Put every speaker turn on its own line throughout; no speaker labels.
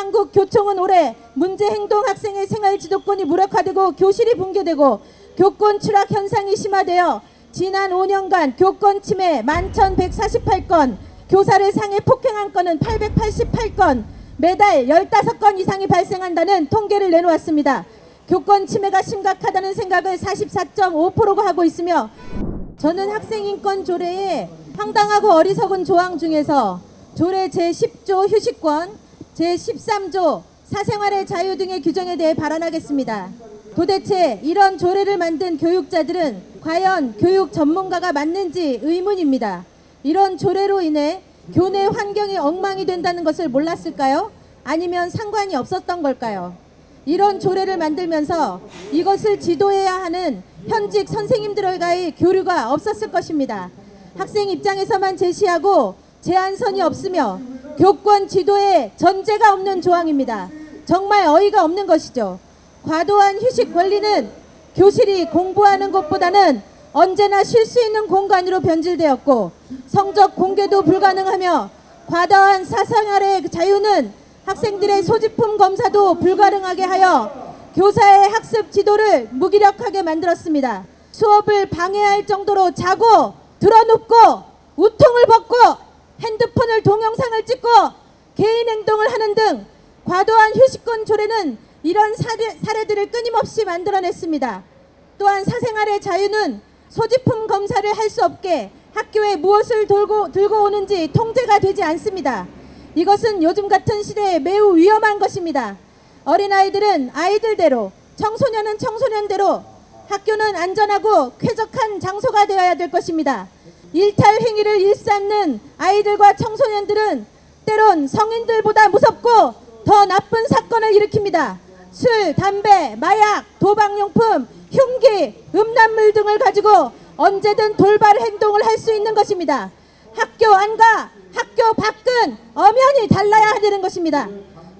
한국교총은 올해 문제행동 학생의 생활지도권이 무력화되고 교실이 붕괴되고 교권 추락 현상이 심화되어 지난 5년간 교권 침해 11,148건, 교사를 상해 폭행한 건은 888건, 매달 15건 이상이 발생한다는 통계를 내놓았습니다. 교권 침해가 심각하다는 생각을 44.5%가 하고 있으며, 저는 학생인권 조례의 황당하고 어리석은 조항 중에서 조례 제10조 휴식권, 제13조 사생활의 자유 등의 규정에 대해 발언하겠습니다. 도대체 이런 조례를 만든 교육자들은 과연 교육 전문가가 맞는지 의문입니다. 이런 조례로 인해 교내 환경이 엉망이 된다는 것을 몰랐을까요? 아니면 상관이 없었던 걸까요? 이런 조례를 만들면서 이것을 지도해야 하는 현직 선생님들과의 교류가 없었을 것입니다. 학생 입장에서만 제시하고 제한선이 없으며 교권 지도에 전제가 없는 조항입니다. 정말 어이가 없는 것이죠. 과도한 휴식 권리는 교실이 공부하는 것보다는 언제나 쉴 수 있는 공간으로 변질되었고, 성적 공개도 불가능하며 과다한 사생활의 자유는 학생들의 소지품 검사도 불가능하게 하여 교사의 학습 지도를 무기력하게 만들었습니다. 수업을 방해할 정도로 자고 드러눕고 우통을 벗고 핸드폰을 동영상을 찍고 개인 행동을 하는 등 과도한 휴식권 조례는 이런 사례들을 끊임없이 만들어냈습니다. 또한 사생활의 자유는 소지품 검사를 할 수 없게 학교에 무엇을 들고 오는지 통제가 되지 않습니다. 이것은 요즘 같은 시대에 매우 위험한 것입니다. 어린아이들은 아이들대로, 청소년은 청소년대로 학교는 안전하고 쾌적한 장소가 되어야 될 것입니다. 일탈 행위를 일삼는 아이들과 청소년들은 때론 성인들보다 무섭고 더 나쁜 사건을 일으킵니다. 술, 담배, 마약, 도박용품, 흉기, 음란물 등을 가지고 언제든 돌발 행동을 할 수 있는 것입니다. 학교 안과 학교 밖은 엄연히 달라야 되는 것입니다.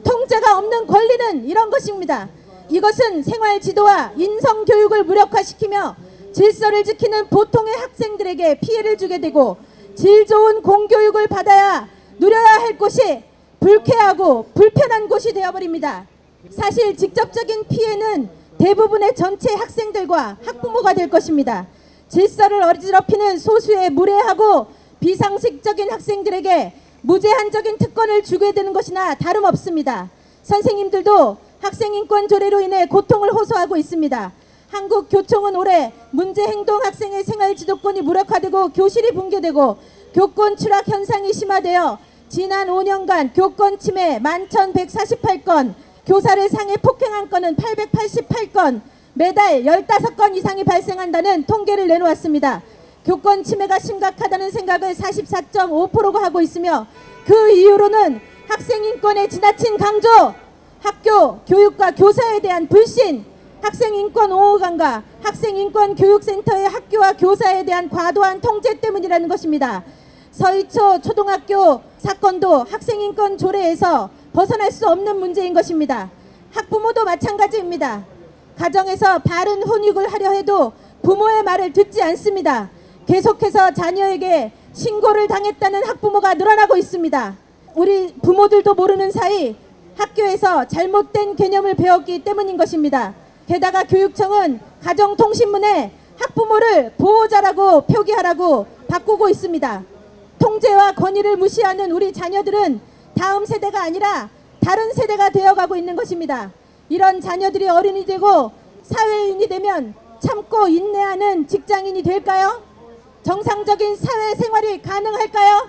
통제가 없는 권리는 이런 것입니다. 이것은 생활지도와 인성교육을 무력화시키며 질서를 지키는 보통의 학생들에게 피해를 주게 되고, 질 좋은 공교육을 받아야 누려야 할 곳이 불쾌하고 불편한 곳이 되어버립니다. 사실 직접적인 피해는 대부분의 전체 학생들과 학부모가 될 것입니다. 질서를 어지럽히는 소수의 무례하고 비상식적인 학생들에게 무제한적인 특권을 주게 되는 것이나 다름없습니다. 선생님들도 학생인권 조례로 인해 고통을 호소하고 있습니다. 한국교총은 올해 문제행동 학생의 생활지도권이 무력화되고 교실이 붕괴되고 교권 추락 현상이 심화되어 지난 5년간 교권 침해 11,148건, 교사를 상해 폭행한 건은 888건, 매달 15건 이상이 발생한다는 통계를 내놓았습니다. 교권 침해가 심각하다는 생각을 44.5%가 하고 있으며, 그 이유로는 학생인권의 지나친 강조, 학교 교육과 교사에 대한 불신, 학생인권 옹호관과 학생인권교육센터의 학교와 교사에 대한 과도한 통제 때문이라는 것입니다. 서희초 초등학교 사건도 학생인권 조례에서 벗어날 수 없는 문제인 것입니다. 학부모도 마찬가지입니다. 가정에서 바른 훈육을 하려 해도 부모의 말을 듣지 않습니다. 계속해서 자녀에게 신고를 당했다는 학부모가 늘어나고 있습니다. 우리 부모들도 모르는 사이 학교에서 잘못된 개념을 배웠기 때문인 것입니다. 게다가 교육청은 가정통신문에 학부모를 보호자라고 표기하라고 바꾸고 있습니다. 통제와 권위를 무시하는 우리 자녀들은 다음 세대가 아니라 다른 세대가 되어가고 있는 것입니다. 이런 자녀들이 어른이 되고 사회인이 되면 참고 인내하는 직장인이 될까요? 정상적인 사회생활이 가능할까요?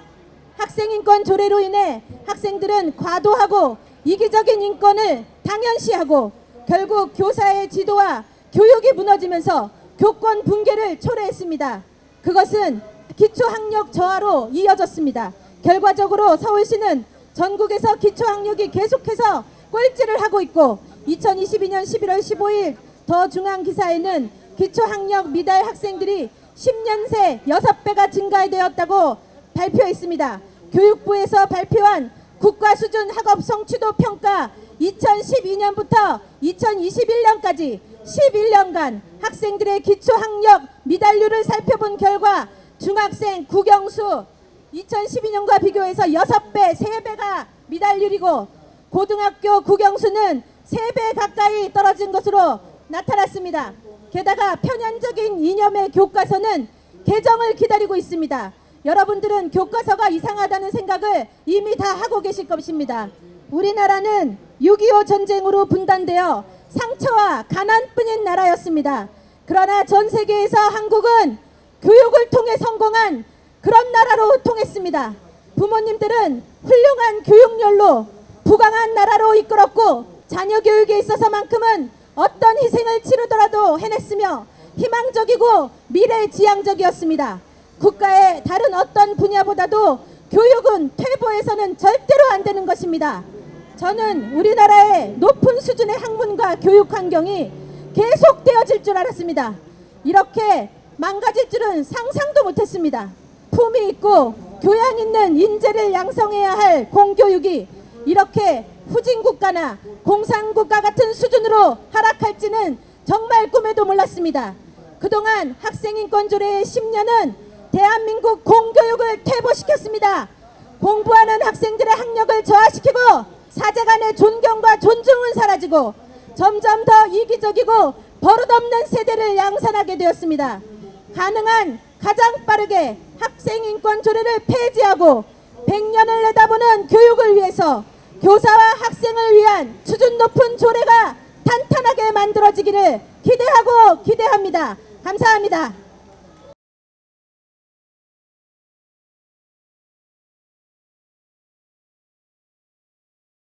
학생인권 조례로 인해 학생들은 과도하고 이기적인 인권을 당연시하고 결국 교사의 지도와 교육이 무너지면서 교권 붕괴를 초래했습니다. 그것은 기초학력 저하로 이어졌습니다. 결과적으로 서울시는 전국에서 기초학력이 계속해서 꼴찌를 하고 있고, 2022년 11월 15일 더 중앙기사에는 기초학력 미달 학생들이 10년 새 6배가 증가되었다고 발표했습니다. 교육부에서 발표한 국가수준 학업 성취도 평가 2012년부터 2021년까지 11년간 학생들의 기초학력 미달률을 살펴본 결과 중학생 국영수 2012년과 비교해서 6배, 3배가 미달률이고, 고등학교 국영수는 3배 가까이 떨어진 것으로 나타났습니다. 게다가 편향적인 이념의 교과서는 개정을 기다리고 있습니다. 여러분들은 교과서가 이상하다는 생각을 이미 다 하고 계실 것입니다. 우리나라는 6.25 전쟁으로 분단되어 상처와 가난뿐인 나라였습니다. 그러나 전 세계에서 한국은 교육을 통해 성공한 그런 나라로 통했습니다. 부모님들은 훌륭한 교육열로 부강한 나라로 이끌었고 자녀 교육에 있어서만큼은 어떤 희생을 치르더라도 해냈으며 희망적이고 미래지향적이었습니다. 국가의 다른 어떤 분야보다도 교육은 퇴보해서는 절대로 안 되는 것입니다. 저는 우리나라의 높은 수준의 학문과 교육 환경이 계속되어질 줄 알았습니다. 이렇게 망가질 줄은 상상도 못했습니다. 품위 있고 교양 있는 인재를 양성해야 할 공교육이 이렇게 후진국가나 공산국가 같은 수준으로 하락할지는 정말 꿈에도 몰랐습니다. 그동안 학생인권조례의 10년은 대한민국 공교육을 퇴보시켰습니다. 공부하는 학생들의 학력을 저하시키고 사제 간의 존경과 존중은 사라지고 점점 더 이기적이고 버릇없는 세대를 양산하게 되었습니다. 가능한 가장 빠르게 학생인권조례를 폐지하고 100년을 내다보는 교육을 위해서 교사와 학생을 위한 수준 높은 조례가 탄탄하게 만들어지기를 기대하고 기대합니다. 감사합니다.